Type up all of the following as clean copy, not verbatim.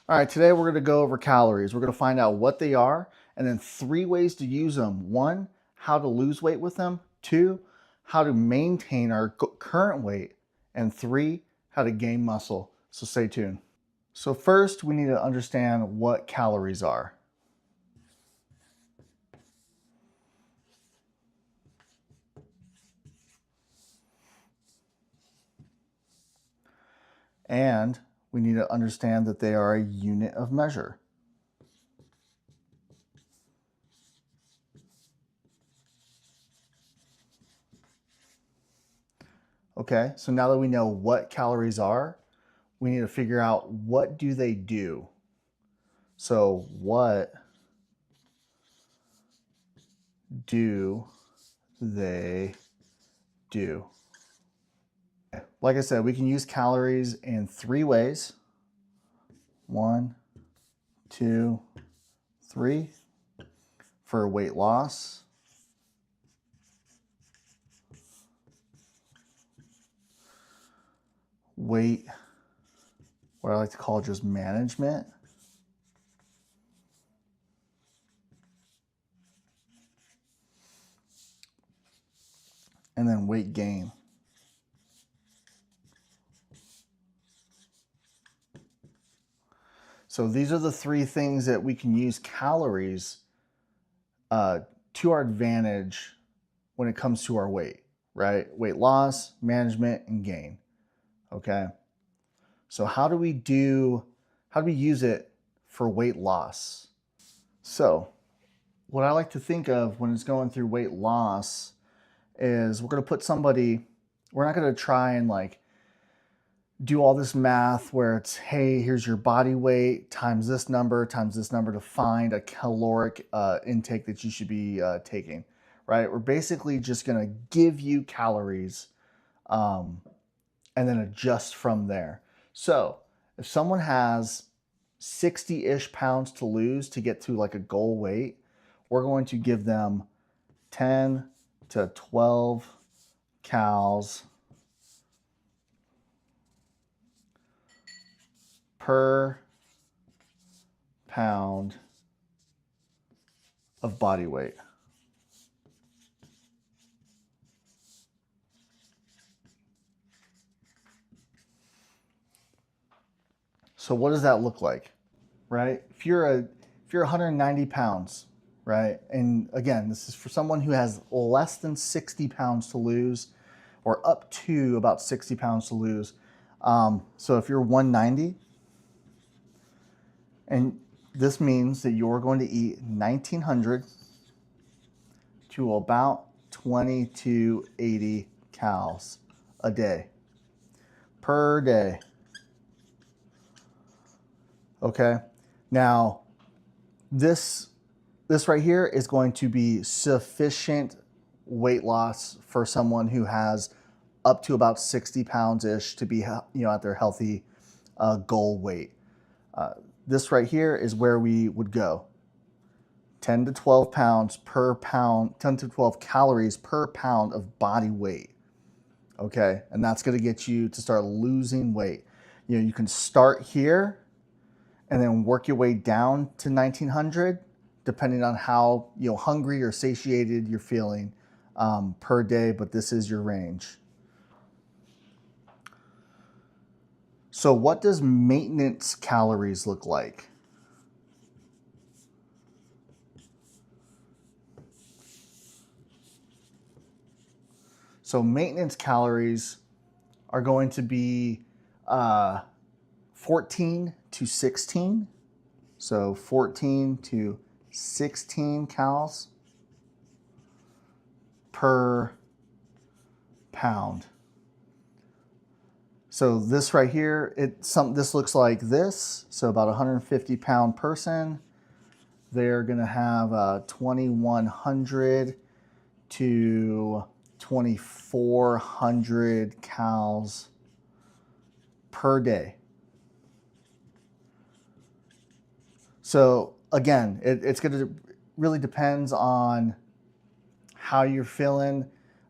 All right, today we're going to go over calories. We're going to find out what they are and then 3 ways to use them. 1, how to lose weight with them. 2, how to maintain our current weight. And 3, how to gain muscle. So stay tuned. So first, we need to understand what calories are. And we need to understand that they are a unit of measure. Okay, so now that we know what calories are, we need to figure out what do they do. So what do they do? Like I said, we can use calories in 3 ways. 1, 2, 3 for weight loss. Weight, what I like to call just management. And then weight gain. So these are the 3 things that we can use calories to our advantage when it comes to our weight, right? Weight loss, management, and gain. Okay. So how do we use it for weight loss? So what I like to think of when it's going through weight loss is we're going to put somebody, we're not going to try and like do all this math where it's, hey, here's your body weight times this number to find a caloric intake that you should be taking, right? We're basically just going to give you calories and then adjust from there. So if someone has 60-ish pounds to lose to get to like a goal weight, we're going to give them 10 to 12 calories per pound of body weight. So what does that look like, right? If you're 190 pounds, right? And again, this is for someone who has less than 60 pounds to lose or up to about 60 pounds to lose. So if you're 190, and this means that you're going to eat 1,900 to about 2280 calories a day, per day. Okay, now this right here is going to be sufficient weight loss for someone who has up to about 60 pounds-ish to be at their healthy goal weight. This right here is where we would go. 10 to 12 pounds per pound, 10 to 12 calories per pound of body weight. Okay, and that's going to get you to start losing weight. You can start here and then work your way down to 1,900, depending on how hungry or satiated you're feeling per day, but this is your range. So what does maintenance calories look like? So maintenance calories are going to be 14 to 16. So 14 to 16 calories per pound. So this right here, this looks like this. So about a 150-pound person, they're going to have 2,100 to 2,400 calories per day. So again, it's going to really depends on how you're feeling.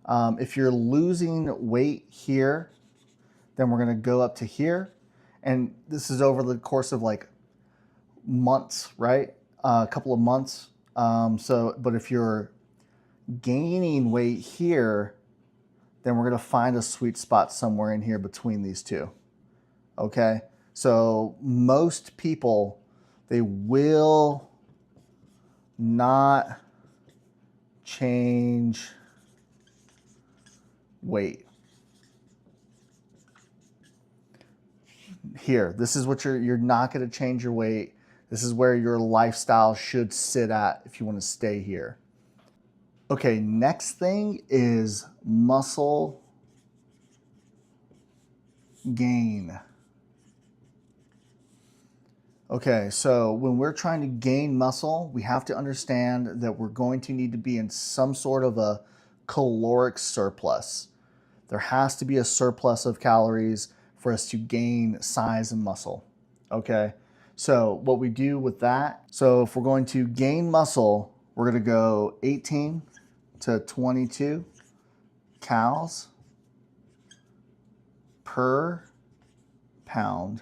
If you're losing weight here, then we're going to go up to here. And this is over the course of like months, right? A couple of months. But if you're gaining weight here, then we're going to find a sweet spot somewhere in here between these two. Okay? So most people, they will not change weight. Here, this is what you're not going to change your weight. This is where your lifestyle should sit at if you want to stay here. Okay, next thing is muscle gain. Okay, so when we're trying to gain muscle, we have to understand that we're going to need to be in some sort of a caloric surplus. There has to be a surplus of calories for us to gain size and muscle. Okay, so what we do with that, so if we're going to gain muscle, we're going to go 18 to 22 calories per pound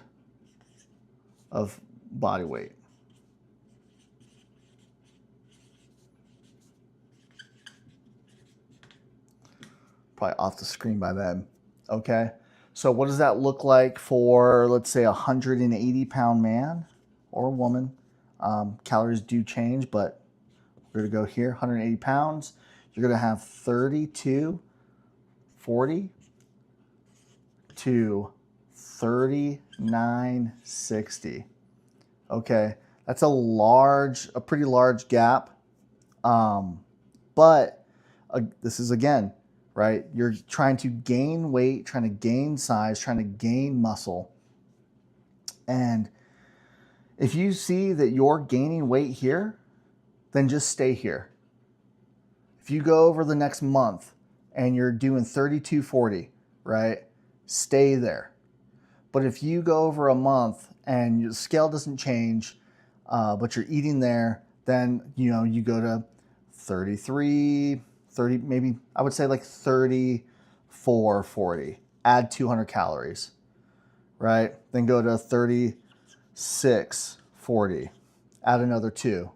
of body weight. Probably off the screen by then. Okay, so what does that look like for, let's say, a 180-pound man or woman? Calories do change, but we're going to go here, 180 pounds. You're going to have 3240 to 3960. Okay, that's a pretty large gap. But this is, again, right? You're trying to gain weight, trying to gain size, trying to gain muscle. And if you see that you're gaining weight here, then just stay here. If you go over the next month and you're doing 3240, right? Stay there. But if you go over a month and your scale doesn't change, but you're eating there, then you go to 33, 30, maybe I would say like 3440. Add 200 calories, right? Then go to 3640. Add another 2.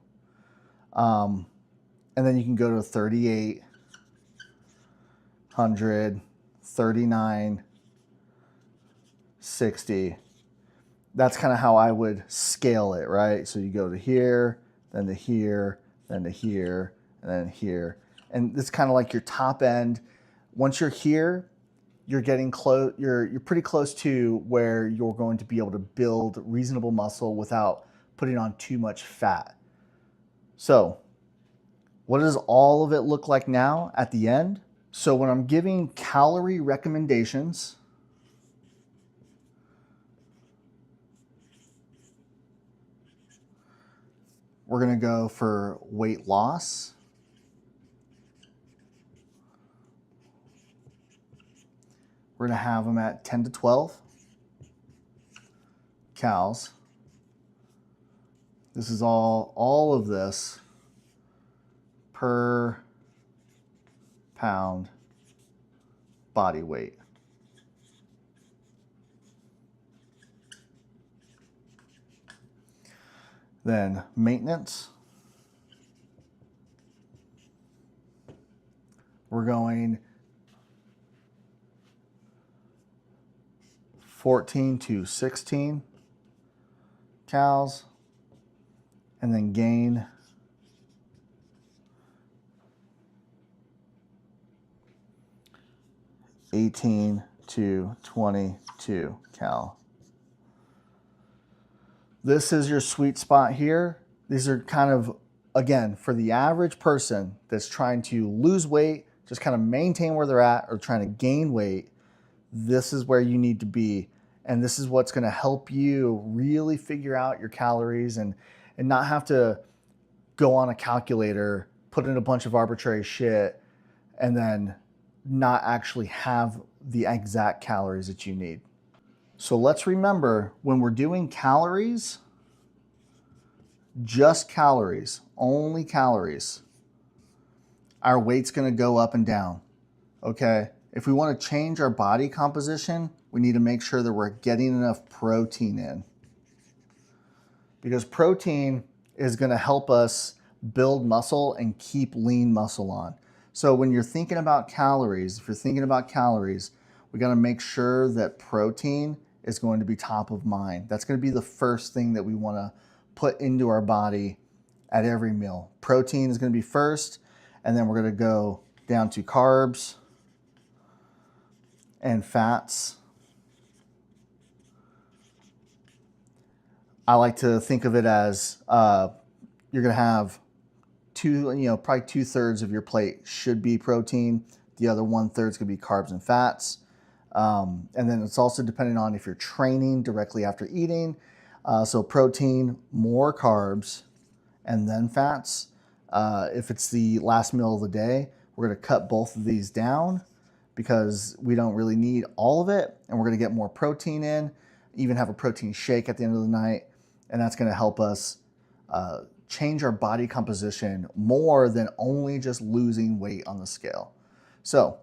And then you can go to 3800, 3960. That's kind of how I would scale it, right? So you go to here, then to here, then to here, and then here. And this is kind of like your top end. Once you're here, you're getting close. You're pretty close to where you're going to be able to build reasonable muscle without putting on too much fat. So what does all of it look like now at the end? So when I'm giving calorie recommendations, we're going to go for weight loss. We're going to have them at 10 to 12 calories. This is all of this per pound body weight. Then maintenance. We're going 14 to 16 calories. And then gain 18 to 22 cal. This is your sweet spot here. These are kind of, again, for the average person that's trying to lose weight, just kind of maintain where they're at, or trying to gain weight. This is where you need to be. And this is what's going to help you really figure out your calories and not have to go on a calculator, put in a bunch of arbitrary shit, and then not actually have the exact calories that you need. So let's remember, when we're doing calories, just calories, only calories, our weight's going to go up and down. Okay? If we want to change our body composition, we need to make sure that we're getting enough protein in. because protein is going to help us build muscle and keep lean muscle on. So when you're thinking about calories, if you're thinking about calories, we got to make sure that protein is going to be top of mind. That's going to be the first thing that we want to put into our body at every meal. Protein is going to be first, and then we're going to go down to carbs and fats. I like to think of it as you're going to have probably 2/3 of your plate should be protein. The other 1/3 is going to be carbs and fats. And then it's also dependent on if you're training directly after eating. So protein, more carbs, and then fats. If it's the last meal of the day, we're going to cut both of these down because we don't really need all of it. And we're going to get more protein in, even have a protein shake at the end of the night. And that's going to help us change our body composition more than only just losing weight on the scale. So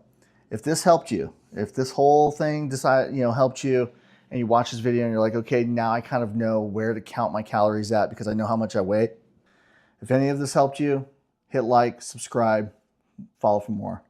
if this helped you, if this whole thing helped you, and you watch this video and you're like, okay, now I kind of know where to count my calories at because I know how much I weigh. If any of this helped you, hit like, subscribe, follow for more.